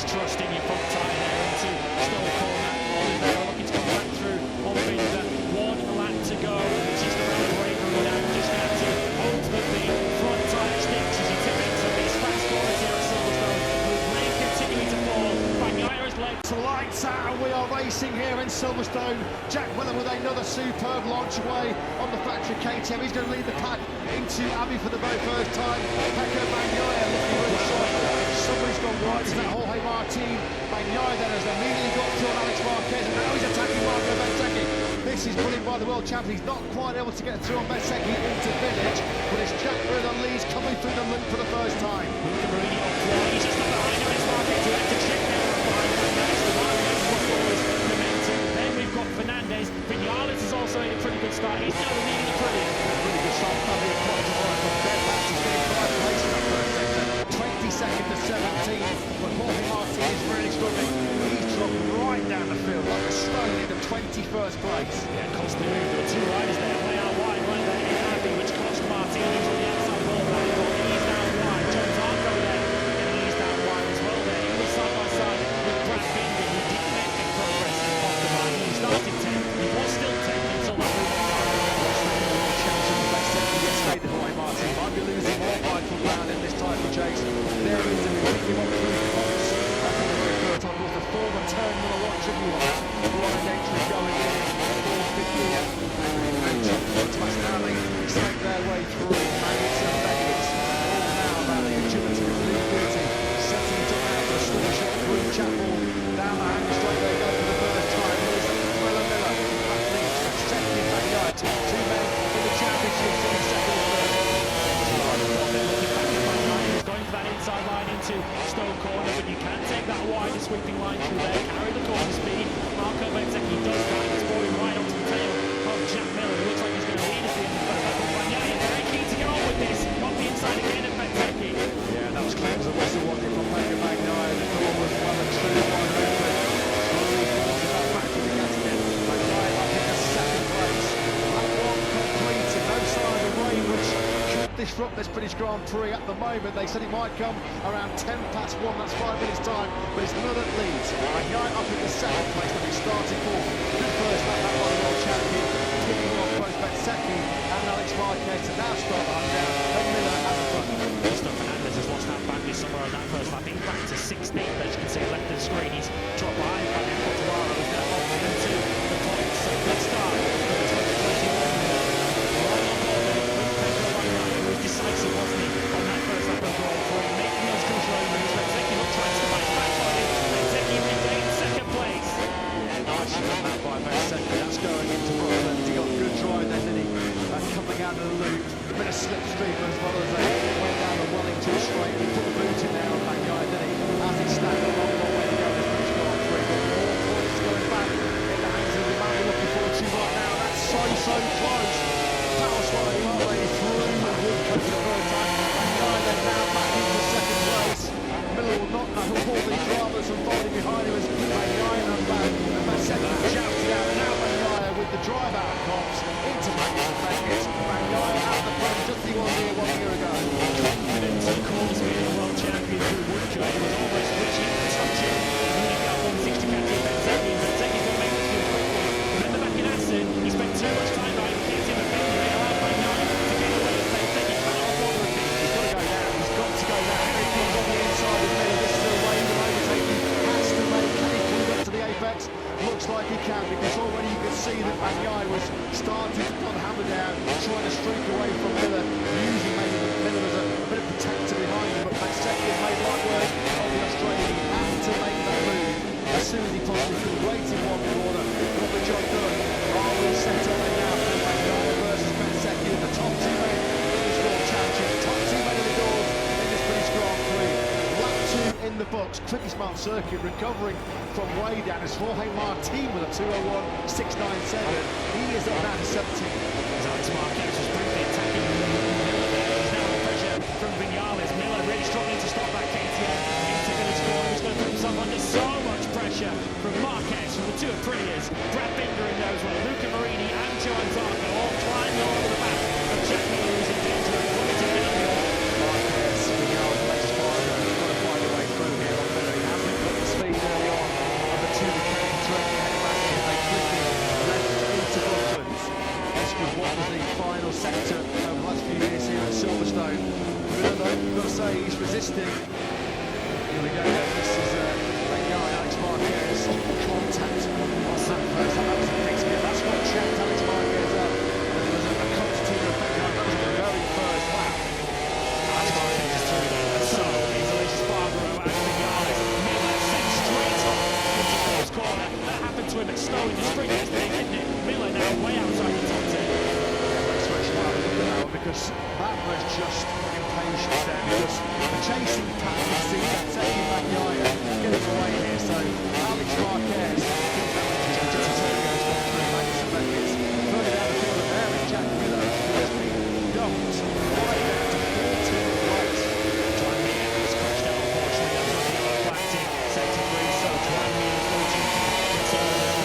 much trust in your front tyre there into Stowe corner. Oliveira looking to come back through on Binder. 1 lap to go. It's just around the bravery now. Just have to hope that the front tyre sticks as you tip into these fast corners here at Silverstone. With rain continuing to fall. Bagnaya's led. Lights out, and we are racing here in Silverstone. Jack Miller with another superb launch away on the factory KTM. He's going to lead the pack into Abbey for the very first time. Pecco Bagnaia looking really sharp. Somebody's gone wide. Is that Jorge Martin? Bagnaia then has immediately got through on Alex Marquez, and now he's attacking Marco Bezzecchi. This is brilliant by the world champion. He's not quite able to get through on Bezzecchi into finish, but it's Jack Miller that leads, coming through the loop for the first time. He's just up behind Alex Marquez to enter check there behind Bagnaia. Then we've got Fernandez. Vinales is also in a pretty good start. He's now leading the Prix. Really good start from the Conqueror from Becketts. He's getting 5 places in that first sector. 22nd to 17th. But Jorge Martin is really struggling. He's dropped right down the field like a stone into 21st place. Yeah, cost the move. There were 2 riders there. Way out wide, right there in Abbey, which cost Martin. He's on the outside ball back. He's down wide. John Zarco there. And he's down wide as well there. He was side by side with Brad Binder, who didn't make big progress off the line. He started 10th. He was still 10th until that move on. Yesterday, the Jorge Martin might be losing more vital ground in this title chase. There is a big one through the box. Back in the very first time was the former terminal watch of you. Blind entry going in. 450. And Thomas Nally snake their way through. Maggotts and Becketts. All now about the agility of the ability. Setting it up now for a small shot through Chapel. Down the hang straight they go for the first time. Here's Miller. Battling second in backyard. 2 men in the championship sitting second and third. Going for that inside line into Stowe corner, but you can take that wide and sweeping line through there, carry the corner speed. Marco Bezzecchi does that. It's falling right onto the tail of Jack Miller, who looks like he's going to lead us in the first lap. Bagnaia very keen to get on with this. On the inside again of Bezzecchi. Yeah, that was clear as a whistle, wasn't it, from Pecco Bagnaia. The door was well and truly wide open. Slowly forcing that back to the gas again. Bagnaia up in the 2nd place. Lap 1 completed. No sign of rain, which could disrupt this British Grand Prix at the moment. They said it might come around 10 past 1. That's 5 minutes time, but it's Miller that leads. Bagnaia up in the 2nd place, but he started 4th. Good first lap by the world champion. Kicking off both Bezzecchi and Alex Marquez to now start the hunt down. And Miller at the front. Fernandez has lost that badly somewhere on that first lap. He's back to 16th, as you can see left of the screen. He's dropped behind Fabio Quartararo, who's now off into the points. So good start for the 2021. Right on board then with Pecco Bagnaia, who was decisive, wasn't he, on that first lap of the Grand Prix, making those control moves. Bezzecchi not trying to match back on him. Bezzecchi maintained 2nd place. Nice run that by Bezzecchi. That's going into Brooklyn. He got a good drive then, didn't he? Coming out of the loop. A bit of slipstream as well as they went down the Wellington straight. He put the boot in there on Bagnaia, didn't he? As he snapped a long way to go in this British Grand Prix. But more points going back in the hands of the man we're looking forward to right now. That's so close. Power sliding all the way through the woodcut for the first time. Bagnaia then now back into 2nd place. Miller will not know all these dramas unfolding behind him as Bagnaia and back. And Bezzecchi shouted out. Now Bagnaia with the drive out comes into Maggotts and Becketts. Bagnaia out the front just as he was here 1 year ago. Confidence and corner speed of the world champion through woodcut. He was almost reaching to touch him. Leading out 160 catching Bezzecchi. Bezzecchi's going to make this move quickly. Remember back in Assen, he spent too much time behind KTM and Binder. They allowed Bagnaia to get away with Bezzecchi. Cannot afford to repeat. He's got to go down. He's got to go down. Here he comes on the inside of Miller. This is a wave of overtaking. Has to make. Can he pull up to the apex? Looks like he can, because already you can see that Bagnaia was starting to put the hammer down, trying to streak away from Miller, using maybe Miller as a bit of protector behind him, but Bezzecchi has made light work of the Australian. He had to make that move as soon as he possibly could. Wait in 1 corner, got the job done. Are we set up now for Bagnaia versus Bezzecchi, the top 2 men in this World Championship, top 2 men in the doors in this British Grand Prix. Lap 2 in the books, Silverstone Circuit recovering from way down as Jorge Martin with a 2:01.697. He is up now to 17th. As Alex Marquez was briefly attacking Miller there. He's now under pressure from Vinales. Miller really struggling to stop that KTM into Village corner. He's going to put himself under so much pressure from Marquez, from the 2 Aprilis, Brad Binder in there as well, Luca Marini and Joan Zarco all climbing over the back of Jack Miller, who's in danger of coming to Miller. Marquez, Vinales, Lex Fargo, he's got to find a way through here on Miller. He hasn't got was just impatient there because the chasing pack would see that second Bagnaia getting away here. So Alex Marquez just goes back through Maggotts and Becketts. Further down the field, and there is Jack Miller, who has been dumped right down to 14th place. Juan Mir was crashed out, unfortunately. That was the yellow flagged in sector 3. So Juan Mir is going to return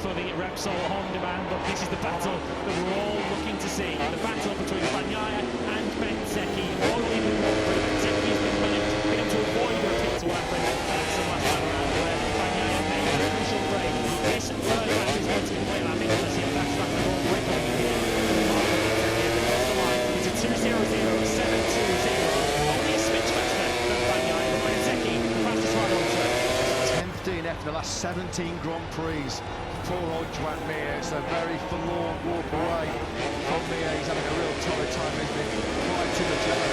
for the Repsol Honda band. But this is the battle that we're all looking to see. The battle between Bagnaia and Bezzecchi. All the way through the Grand Prix, Bezzecchi has been able to avoid a pit to happen. That's the last time around where Bagnaia made a crucial break. This third lap is going to be played out. Let's see if that's the ball break on here. It's a 2-0-0, 7-2-0. Only a switch faster than Bagnaia, but Bezzecchi, the fastest rider on track. 10th DNF in the last 17 Grand Prix. Poor old Juan Mir. It's a very forlorn walk away from Mir. He's having a real torrid time, isn't he? Quite to the jello.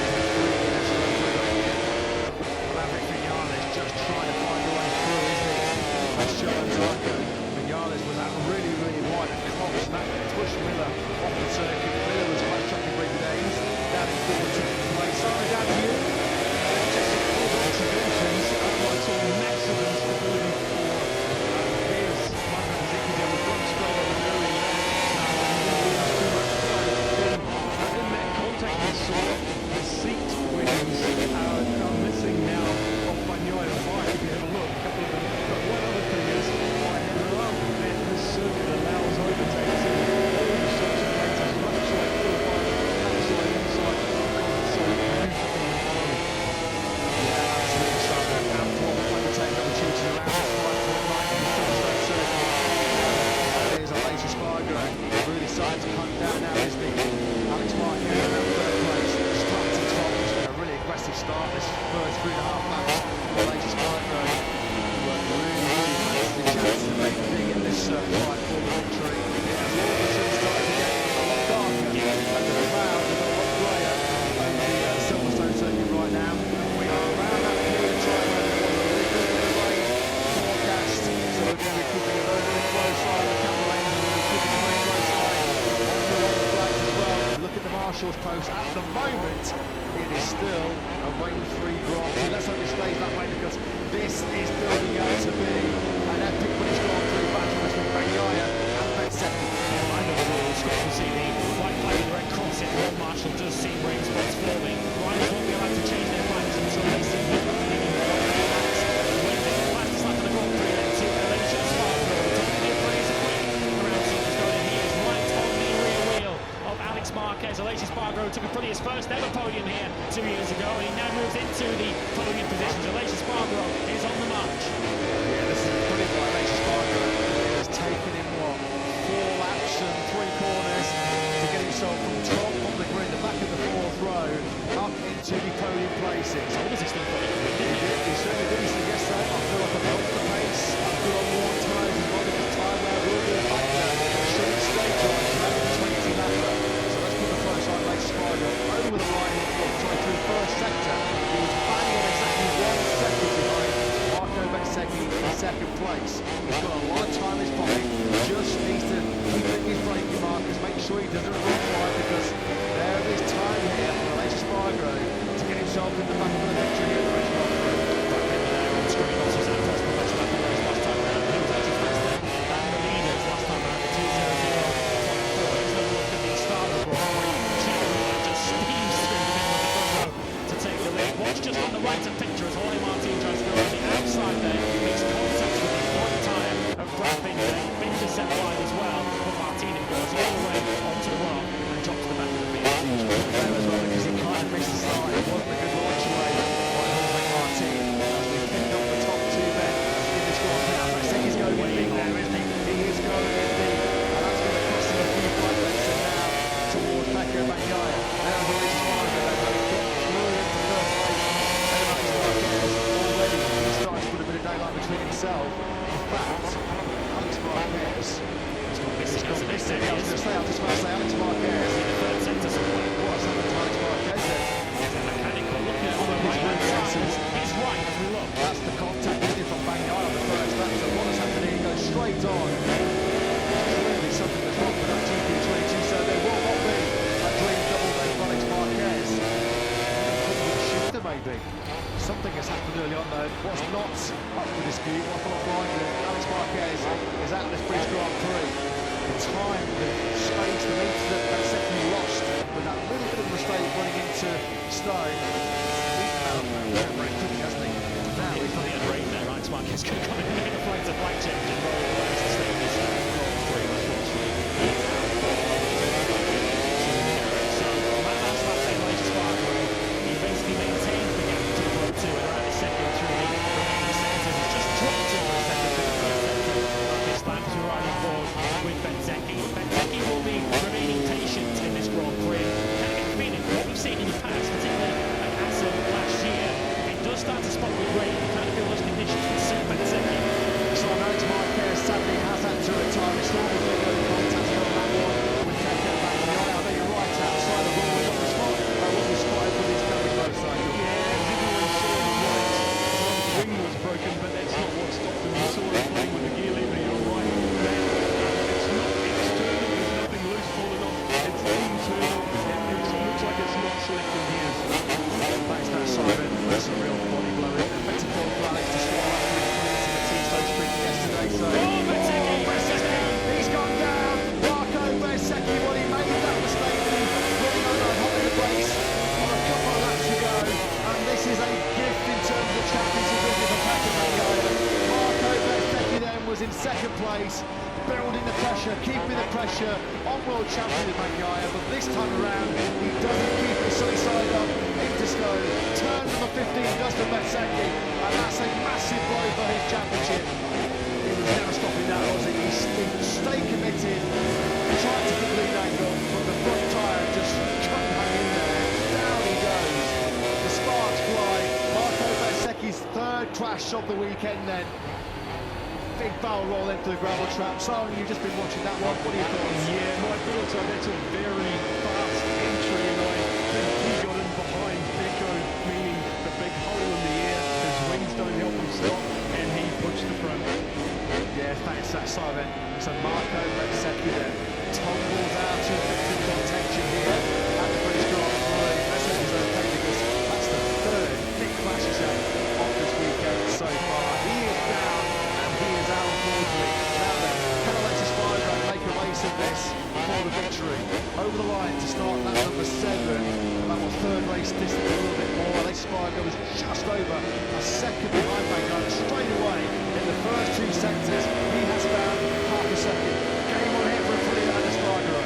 Maverick Vinales just trying to find a way through, isn't he? That's Jones Arco. Vinales was out really, really wide and Cox, and that pushed Miller off the circuit. Miller was quite chucking Rick Danes down in 14th place. Sorry, down to you. Just good observations, unlike some maximum stability for his Bezzecchi. There was one straight on the very left. Too much play. In that contact we saw, the seat winnings are missing now of Bagnaia and Mark. If you have a look, but one other thing is, I love that this circuit allows overtakes in all sorts of places, left side, full wide, outside, inside, so beautiful. Decides to hunt down now is the Alex Marquez in that third place. Start to top. It's been a really aggressive start this first 3.5 laps. The latest Conqueror worked really hard. The chance to make big in this fight for the victory. It has all of a sudden started to get a lot darker and the cloud is a lot greyer over the Silverstone Circuit right now. We are around that period of time where there was a really good bit of rain forecast. So we're going to be keeping a very, very close eye on the camera lanes and we're keeping a very close eye as well. Look at the Marshall's post. At the moment, it is still a rain-free Grand Prix. Let's hope it stays that way because this is building out to be an epic British Grand Prix battle between Bagnaia and Bezzecchi. I know the rules. Scott can see the white flag with the red cross in. Ron Marshall does see rain spots forming. Riders won't be allowed to change their flags until they see the leading flags. Wednesday, the fastest lap of the Grand Prix then to Malaysia Sparkle. Top Prix quick around Silverstone, and he is right on the rear wheel of Alex Marquez. Aleix Espargaro took probably his first ever podium here 2 years ago, and he now moves into the podium positions. Aleix Espargaro is on the march. Yeah, this is brilliant by Aleix Espargaro. It has taken him, 4 laps and 3 corners to get himself from top of the grid, the back of the 4th row, up into the podium places. So what was he still putting? He certainly did. He said, yes, sir, I feel like I've built the pace. I feel on worn tyres as well because tyre wear will be a factor. Should it stay dry, around the 20 lapper. So let's put the close eye Aleix Espargaro over the line through first sector. He was banging on exactly 1 early on though. What's not up for dispute, what's not blinded, Alex Marquez is out of this British Grand Prix. The time, the space, the meters that Becketts lost with that little bit of a mistake running into Stone. He's out very quickly, hasn't he? Now He's got the end rate there. Alex Marquez could come in and make a flight to flight change and roll the rest of the stage. Grand Prix, unfortunately. He's out for so that's that same race Spargo. He basically maintains the gap to World 2 and around his second through the remaining sectors. He's just dropped to the second through the first sector of this lap as we ride on board with Becketts. Becketts will be remaining patient in this Grand Prix. Kind of get the feeling what we've seen in the past, particularly at Assen last year, it does start to spot the rain. You kind of feel those conditions can suit Becketts. So Alex Marquez sadly has had to retire. It's not been no contact on that one with Becketts back in the eye. I think you're right outside the ball. We've got the spot. What we spotted with his coming motorcycle. Yeah, everyone saw the right front wing was broken, but that's not what stopped him. You saw him playing with the gear lever. You're right. It's not external. There's nothing loose falling off. It's internal. It looks like it's not selecting gears. Thanks to that siren. That's a real body blow. Better for Alex to swallow after his points in the T-Stone Street yesterday. So, Becketts, he's gone down. Marco Becketts, well, he made that mistake. Running under a hot in the brakes on a couple of laps to go. And this is a gift in terms of championship for Patrick Maggotts. Marco Becketts then was in second place, building the pressure, keeping the pressure on world champion Maggotts. But this time around, he doesn't keep the sunny side up into Stone. Turn number 15 does to Becketts, and that's a massive blow for his championship. He was never stopping that, was he? He stayed committed, tried to keep lead angle, but the front tyre just couldn't hang in there. Down he goes. The sparks fly. Marco Becketts' third crash of the weekend then. Big barrel roll into the gravel trap. So you've just been watching that one. What are your thoughts? Yeah, my thoughts are that's a very fast entry, and I think he got in behind Becketts, meaning the big hole in the air. His wings don't help him stop, and he pushed the front. Yeah, thanks to that siren. So Marco Becketts then tumbles out of victory contention here at the British Grand Prix. Let's hope he's okay because that's the third big crash he's had of this weekend so far. He is down and he is out unfortunately. Now then, can Alexis Spargo make a race of this for the victory? Over the line to start lap number 7. That was third race distance a little bit more. Alexis Spargo was just over a second behind Maggotts straight away in the first 2 sectors. He has found half a second. Game on here for Alexis Spargo.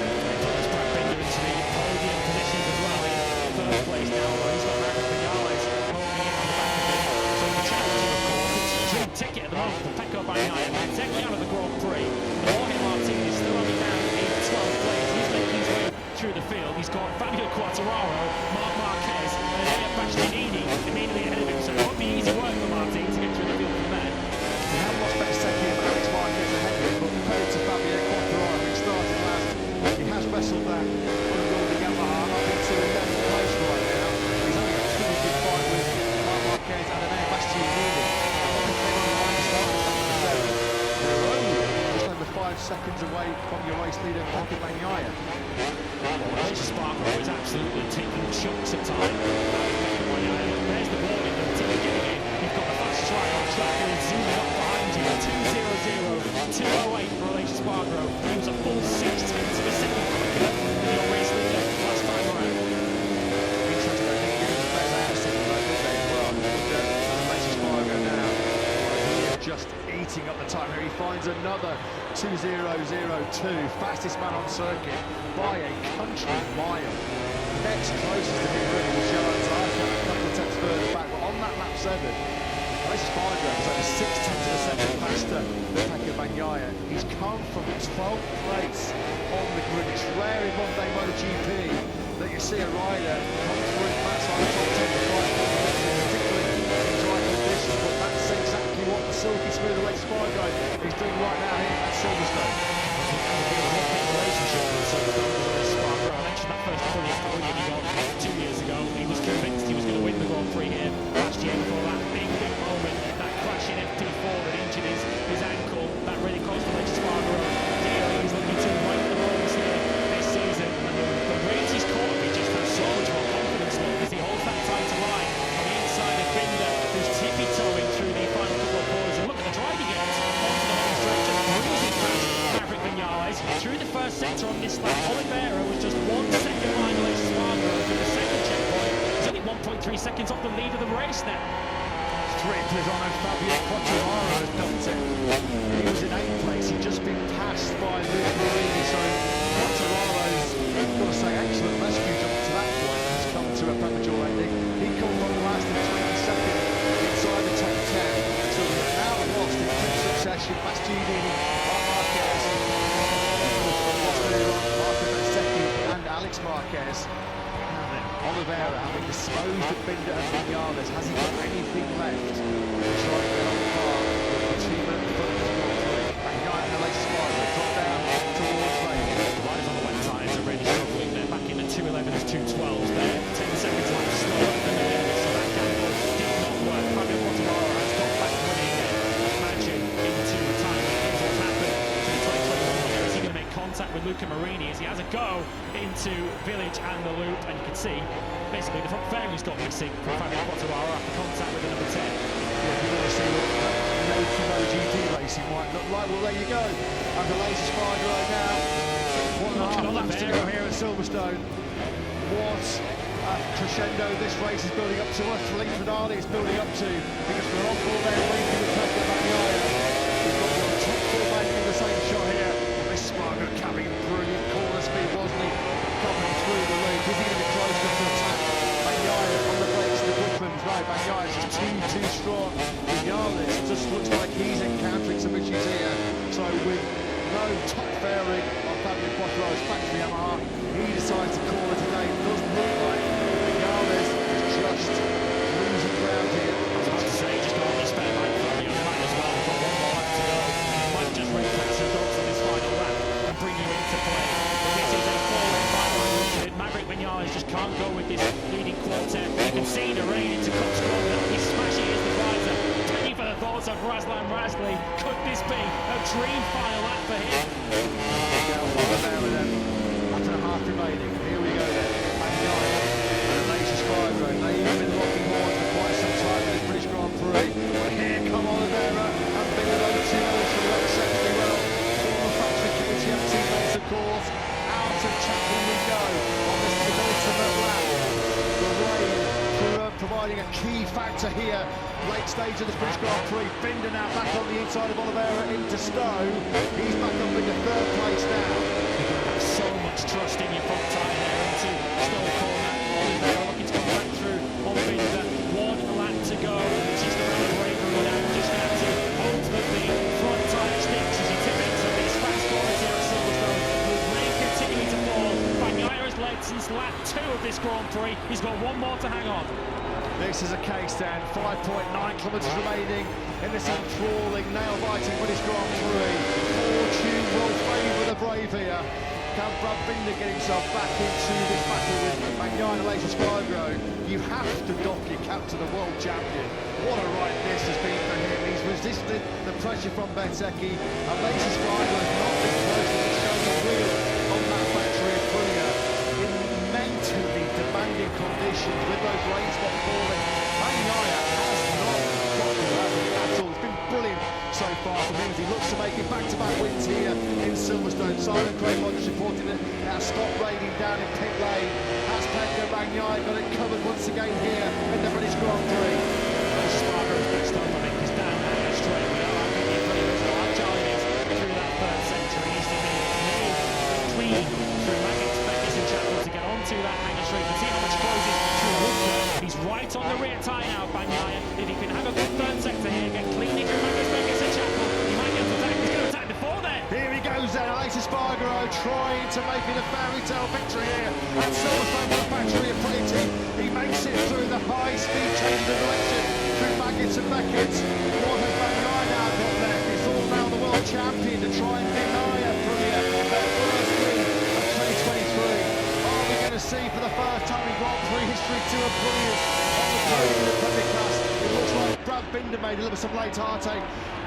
Thomas Brad Binder into the podium positions as well in third place now. He's got Marc Marquez holding in on the back of him. So the challenger, of course, it's a dream ticket at the moment for Pecco Bagnaia. Becketts out of the Grand Prix. Jorge Martinez still only down in 12th place. He's making his way through the field. He's got Fabio Quartararo, Marc Marquez, and Elia Bastianini immediately ahead of him. So it won't be easy work for Martin to get through the field from there. We haven't lost Becketts and Alex Marquez ahead of him, but compared to Fabio Conqueror, who started last, he has wrestled that unruly Yamaha up into 11th place right now. He's only got 2 big fight with Marc Marquez and Elia Bastianini. They came on the line to start with number 7. They're only just over 5 seconds away from your race leader, Pecco Bagnaia. Alexis Spargo is absolutely taking chunks of time. There's the warning that the team are getting in. You've got the fast track on track and it's zooming up behind you. 2:00, 2:08 for Alexis Spargo. He was a full 6 tenths of a second quicker than your race leader last time around. Interesting, I think he was better out of second though, didn't they, as well? Alexis Spargo now. He is just eating up the time here. He finds another 2:0.02, fastest man on circuit by a country mile. Next closest to him really was Johan Zarco, a couple of tenths further back, but on that lap 7, Alexis Spargo was over 6 tenths of a second faster than Pecco Bagnaia. He's come from 12th place on the grid. It's rare in modern-day MotoGP that you see a rider come through fast like top 10 to fight for the victory, particularly in dry conditions, but that's exactly what the silky smooth Alexis Spargo is doing right now here at Silverstone. Relationship with Silverstone with Alexis Spargo. I mentioned that first podium he got 2 years ago. He was convinced he was going to win the Grand Prix here last year before that big moment, that crash in FP4 that injured his ankle. That really cost Alexis Spargo dearly. He's looking to right the wrongs here this season. And the race he's caught, he just has so much more confidence. Look, as he holds that tighter line on the inside of Binder, who's tippy-toe seconds off the lead of the race now. Triplers on and Fabio Quartararo has dumped it. He was in 8th place, he'd just been passed by Luca Marini, so Quartararo's, I've got to say, excellent rescue jump to that point has come to a premature ending. He comes on last in 22nd inside the top 10, so we've now lost in quick succession Bastianini, Marc Marquez, Marco Becketts and Alex Marquez. Oliveira having disposed of Binder and Vinales, has he got anything left to try and get on par with the team at the front of the Grand Prix? Behind the lace spot, they drop down towards Reagan. The riders on the wet tyres are really struggling. They're back in the 211s, 212s. They're 10 seconds left slower than the leaders, so that gamble did not work. Fabio Quartararo has got back running again. Imagine into a time where things will happen to the 2021 year. Is he going to make contact with Luca Marini as he has a go into Village and the loop? And you can see basically the front fairing's got missing from Fabio Quartararo after contact with the number 10. You want to see what MotoGP racing might look like. Well, there you go. And the latest Spargo now. 1.5 laps to go here at Silverstone. What a crescendo this race is building up to, what a length finale is building up to, because we're on board there waiting with Pecco Bagnaia. We've got the top 4 men in the same shot here. And this Spargo carrying brilliant corner speed, wasn't he? Coming through the lead. Is he going to be close enough to attack Bagnaia on the brakes of the Goodmans? Right, Bagnaia's just too strong. Vinales just looks like he's encountering some issues here. So with no top fairing on Fabio Quartararo's factory Yamaha, he decides to call it today. It doesn't look like Vinales is just losing ground here. I was about to say, just got on the spare bike from the other man as well. We've got one more lap to go. He might just ring cats and dogs on his final lap and bring you into play. But this is a four-way final. Maverick Vinales just can't go with this leading quartet. You can see the rain into Conqueror. He's smashing his divisor. Penny for the thoughts of Razlan Razley. Could this be a dream final lap for him? After a half remaining, here we go then. Bagnaia and the latest Spargo. They've been locking horns for quite some time in this British Grand Prix. But here come Oliveira and Binder over 2 minutes for the exceptionally well. Former factory KTM teammates, of course. Out of Chapel we go on this penultimate lap. The rain providing a key factor here. Late stage of this British Grand Prix. Binder now back on the inside of Oliveira into Stowe. He's back up into 3rd place now. You've got to have so much trust in your front tyre there into Stowe corner. Oliveira looking to come back through on Binder. 1 lap to go. Just around bravery now. Just have to hope that the front tyre sticks as he tip into these fast corners here at Silverstone. With rain continuing to fall. Bagnaia has led since lap 2 of this Grand Prix. He's got 1 more to hang on. This is a case then, 5.9 kilometres remaining in this enthralling, nail-biting British Grand Prix. Fortune will favour the brave here. Can Brad Binder get himself back into this battle with Bagnaia and latest Spargo? You have to doff your cap to the world champion. What a ride this has been for him. He's resisted the pressure from Bezzecchi, and latest Spargo has not been close to showing the wheel on that factory at Prix. In mentally demanding conditions with those rain spots falling, Bagnaia has not got the level at all. It's been brilliant so far from him as he looks to make it back-to-back wins here in Silverstone. Simon Craig Rogers reporting that it has stopped raining down in pit lane. Has Pecco Bagnaia got it covered once again here in the British Grand Prix? Spargo's next up, I think, is down there straight. We are having the Prix Charlie through that 3rd sector. He needs to be clean through Maggotts, Becketts and Chapel to get onto that hanger straight. You can see how much closes through Walker. He's right on the rear tyre now, Bagnaia. If he can have a good 3rd sector here, get cleanly through Maggotts, Becketts and Chapel, he might get to attack. He's going to attack before then. Here he goes then, Alexis Spargo trying to make it a fairy tale victory here at Silverstone for the factory of Prix. He makes it through the high-speed change of direction through Maggotts and Becketts. What has Bagnaia now got left? It's all now the world champion to try and deny a Prix their first win of 2023. Are we going to see for the first time in Grand Prix history 2 Aprilis on the podium in the Premier Class? It looks like Brad Binder made a little bit of late heartache.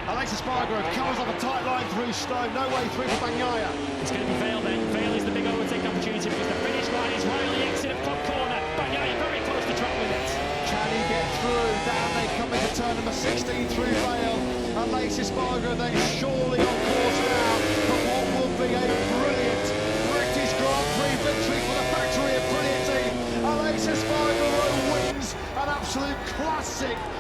Alexis Spargo comes off a tight line through Stowe, no way through for Bagnaia. It's going to be Vale then. Vale is the big overtake opportunity because the finish line is right on the exit of Club Corner. Bagnaia very close to track limits. Can he get through? Down they come into turn number 16 through Vale. Alexis Spargo then surely on course now for what will be a brilliant British Grand Prix victory for the factory of Prix team. Alexis Spargo wins, and an absolute classic